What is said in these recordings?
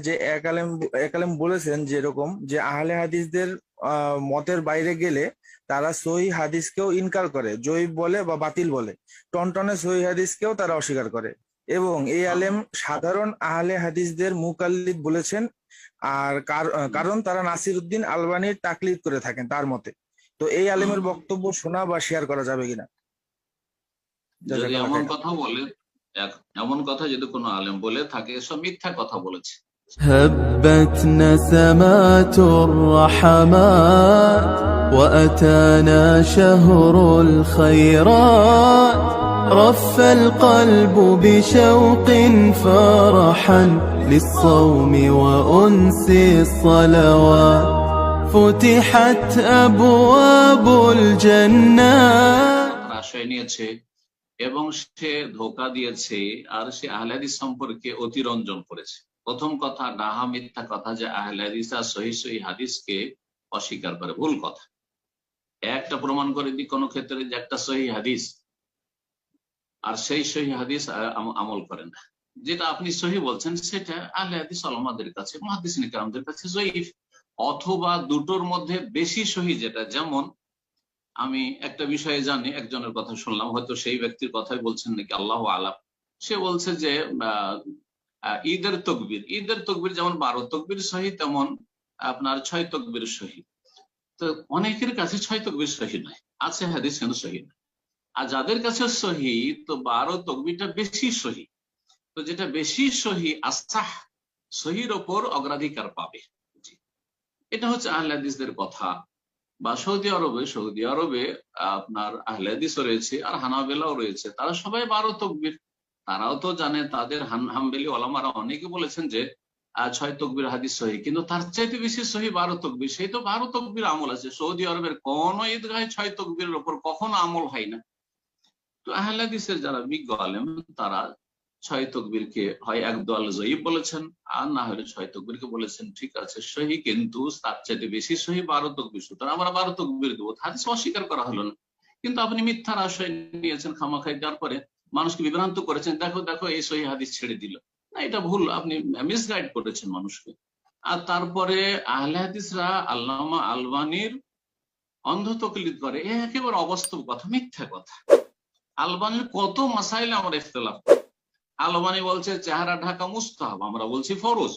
যে এক আলেম বলেছেন যেরকম যে আহলে হাদিসদের মতের বাইরে গেলে তারা সহিহ হাদিসকেও ইনকার করে, জয়ীফ বলে বা বাতিল বলে, টনটনে সহিহ হাদিসকেও তারা অস্বীকার করে। এবং এই আলেম সাধারণ আহলে হাদিসদের মুকাল্লিদ বলেছেন। আর কারণ তারা নাসিরউদ্দিন আলবানীর তাকলিদ করে থাকেন তার মতে। তো এই আলেমের বক্তব্য শোনা বা শেয়ার করা যাবে কিনা? যদি জাযাকাল্লাহ এমন খাইরান। কথা বলে, এমন কথা যদি কোনো আলেম বলে থাকে, সব মিথ্যা কথা বলেছে। هبت نسمات الرحمات وأتانا شهر الخيرات رف القلب بشوق فرحا للصوم وأنس الصلوات فتحت أبواب الجنات আশ্রয় নিয়েছে এবং সে ধোঁকা দিয়েছে, আর সে আহলে হাদিস সম্পর্কে অতিরঞ্জন করেছে। প্রথম কথা, ডাহা মিথ্যা কথা যে আহলে হাদিস আর সহিহ হাদিসকে অস্বীকার করে, ভুল কথা। একটা প্রমাণ করে দিই কোন ক্ষেত্রে যে একটা সহিহ হাদিস আর সেই সহিহ হাদিস আমল করে না, যেটা আপনি সহিহ বলছেন সেটা আহলে হাদিস ওলামাদের কাছে, মুহাদ্দিসিন কিরামদের কাছে জয়ীফ, অথবা দুটোর মধ্যে বেশি সহিহ যেটা। যেমন আমি একটা বিষয়ে জানি, একজনের কথা শুনলাম, হয়তো সেই ব্যক্তির কথাই বলছেন নাকি, আল্লাহু আলাম। সে বলছে যে ঈদের তকবির যেমন 12 তকবির সহি, তেমন আপনার 6 তকবির সহি। তো অনেকের কাছে 6 তকবির সহি নয়, আছে হাদিস কিন্তু সহি নয়। আর যাদের কাছে সহি, তো 12 তকবিরটা বেশি সহি। তো যেটা বেশি সহি, আসাহ, সহির ওপর অগ্রাধিকার পাবে। এটা হচ্ছে আহলে হাদিসদের কথা। বা সৌদি আরবে আপনার আহলে হাদিসও রয়েছে আর হানাবেলাও রয়েছে, তারা সবাই 12 তকবির। তারাও তো জানে, তাদের হাম্বলি ওলামারা অনেকে বলেছেন যে 6 তকবির হাদিস সহি, কিন্তু তার চাইতে বেশি সহি 12 তকবির। সেই তো 12 তকবির আমল আছে। সৌদি আরবের কোন ঈদগাহে 6 তকবিরের উপর কখনো আমল হয় না। তো আহলে হাদিসের যারা বিজ্ঞ আলেম, তারা 6 তকবীরকে হয় একদল জয়ীফ বলেছেন, আর না হলে 6 তকবীরকে বলেছেন ঠিক আছে সহি, কিন্তু তার চাইতে বেশি সহি 12 তকবীর। সুতরাং আমরা 12 তকবীর দেবো, হাদিস অস্বীকার করা হলো না। কিন্তু আপনি মিথ্যার আশ্রয় নিয়েছেন খামাখাই, তারপরে মানুষকে বিভ্রান্ত করেছেন, দেখো দেখো এই সহি হাদিস ছেড়ে দিল। না, এটা ভুল, আপনি মিসগাইড করেছেন মানুষকে। আর তারপরে আহলে হাদিসরা আল্লামা আলবানীর অন্ধ তকলিদ করে, একেবারে অবাস্তব কথা, মিথ্যা কথা। আলবানীর কত মাসাইলে আমরা ইখতিলাফ। আলবানী বলছে চেহারা ঢাকা মুস্তাহাব, আমরা বলছি ফরজ।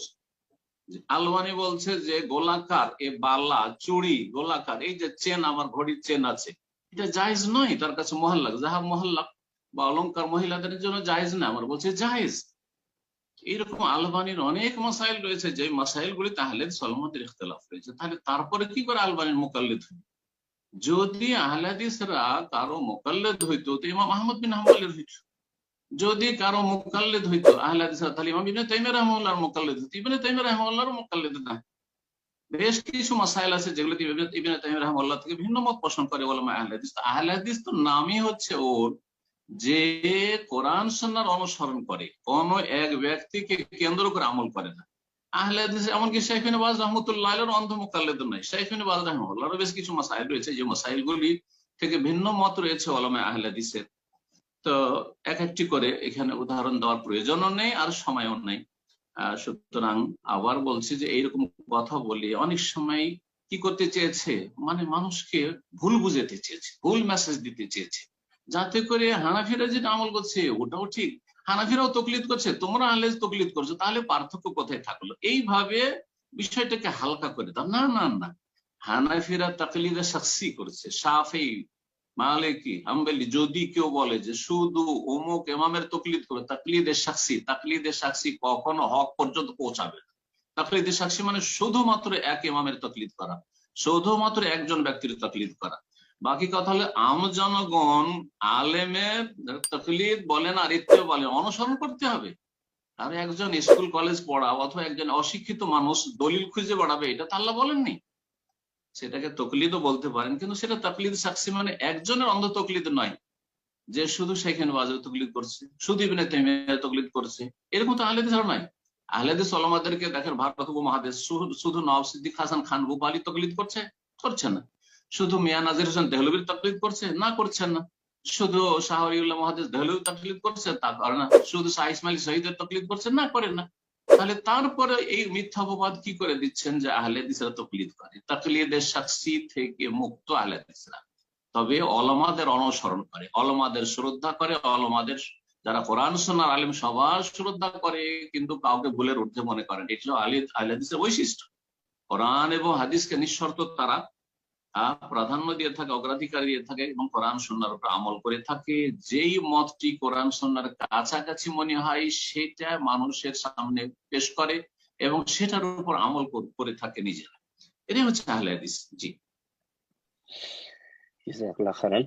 আলবানী বলছে যে গোলাকার এ বালা চুড়ি গোলাকার, এই যে চেন, আমার ঘড়ির চেন আছে, এটা জায়েজ নয়, তার কাছে মহল্লা যাহা মহল্লা বা অলংকার মহিলাদের জন্য জায়েজ না, আমরা বলছি জায়েজ। এইরকম আলবানীর অনেক মাসাইল রয়েছে, যে মাসাইল গুলি তাহলে সলমতের ইখতিলাফ রয়েছে। তাহলে তারপরে কি করে আলবানীর মুকাল্লিদ হইল? যদি আহলে হাদিসরা কারো মুকাল্লিদ হইতো তো ইমাম আহমদ বিন হাম্বলের হইতো। যদি কারো মুকাল্লিদ হইতো আহলে হাদিসরা, তাহলে ইমাম ইবনে তাইমিয়া রাহিমাহুল্লাহর মুকাল্লিদ হইতো। ইবনে তাইমিয়া রাহিমাহুল্লাহর মুকাল্লিদ না। বেশ কিছু মাসাইল আছে যেগুলো ইবনে তাইমিয়া রাহিমাহুল্লাহ থেকে ভিন্ন মত পোষণ করে ওলামা আহলে হাদিস। আহলে হাদিস তো নামই হচ্ছে ওর, যে কোরআন সুন্নাহর অনুসরণ করে, কোন এক ব্যক্তিকে কেন্দ্র করে আমল করে না। আহলে হাদিস এমনকি শাইখ ইবনে বাজ রাহমাতুল্লাহ আলাইহির অন্ধ মুকাল্লিদ নাই। শাইখ ইবনে বাজ রাহিমাহুল্লাহর বেশ কিছু মাসাইল রয়েছে, যে মাসাইলগুলি থেকে ভিন্ন মত রয়েছে ওলামা আহলে হাদিসের। তো এক একটি করে এখানে উদাহরণ দেওয়ার প্রয়োজনও নেই, আর সময়ও নেই। সুতরাং আবার বলছি যে এইরকম কথা বলি অনেক সময় কি করতে চেয়েছে, মানে মানুষকে ভুল বুঝাতে চেয়েছে, ভুল মেসেজ দিতে চেয়েছে, যাতে করে হানাফিরা যেটা আমল করছে ওটাও ঠিক, হানাফিরাও তকলিদ করছে, তোমরা আহলে হাদিস তকলিদ করছো, তাহলে পার্থক্য কোথায় থাকলো? এইভাবে বিষয়টাকে হালকা করে দাও। না না না, হানাফিরা তাকলিদে শাখসি করছে, শাফি, মালিকি, হাম্বলি। যদি কেউ বলে যে শুধু অমুক ইমামের তকলিদ করে, তাকলিদে সাক্ষী কখনো হক পর্যন্ত পৌঁছাবে না। তাকলিদে সাক্ষী মানে শুধুমাত্র এক ইমামের তকলিদ করা, শুধুমাত্র একজন ব্যক্তির তকলিদ করা। বাকি কথা হলে আম জনগণ আলেমের তকলিদ বলেন আর ইত্তেবা বলেন অনুসরণ করতে হবে। আর একজন স্কুল কলেজ পড়া অথবা একজন অশিক্ষিত মানুষ দলিল খুঁজে বেড়াবে, এটা তো আল্লাহ বলেননি। সেটাকে তকলিদও বলতে পারেন, কিন্তু সেটা তাকলিদ সাক্ষী মানে একজনের অন্ধ তকলিদ নয়, যে শুধু সেখানে বাজার তকলিদ করছে, শুধু ইবনে তাইমিয়া তকলিদ করছে, এরকম তো আহলে হাদিস নয়। আহলে হাদিস ওলামাদেরকে দেখেন, ভারত উপমহাদেশ শুধু নওয়াব সিদ্দিক হাসান খান ভূপালী তকলিদ করছে না। শুধু মিয়া নাজির হোসেন দেহলভির তকলিদ করছে না, করছেন না। শুধু শাহ ওয়ালিউল্লাহ মুহাদ্দিস দেহলভি তকলিদ করছে, তা করে না। শুধু শাহ ইসমাইল শহীদের তকলিদ করছে না, করেন না। তাহলে তারপরে এই মিথ্যা অপবাদ কি করে দিচ্ছেন যে আহলে হাদিসরা তাকলিদ করে, তাকলিদের শাখসি থেকে মুক্ত আহলে হাদিসরা, তবে ওলামাদের অনুসরণ করে, ওলামাদের শ্রদ্ধা করে, ওলামাদের যারা কোরআন সুন্নাহর আলেম সবার শ্রদ্ধা করে, কিন্তু কাউকে ভুলের ঊর্ধ্বে মনে করেন। এটা আহলে হাদিসের বৈশিষ্ট্য। কোরআন এবং হাদিসকে নিঃশর্ত তারা প্রাধান্য দিয়ে থাকে, অগ্রাধিকার দিয়ে থাকে এবং কোরআন সুন্নাহর উপর আমল করে থাকে। যেই মতটি কোরআন সুন্নাহর কাছাকাছি মনে হয় সেটা মানুষের সামনে পেশ করে এবং সেটার উপর আমল করে থাকে নিজেরা। এটাই হচ্ছে আহলে হাদিস। জি, জাযাকাল্লাহু খাইরান।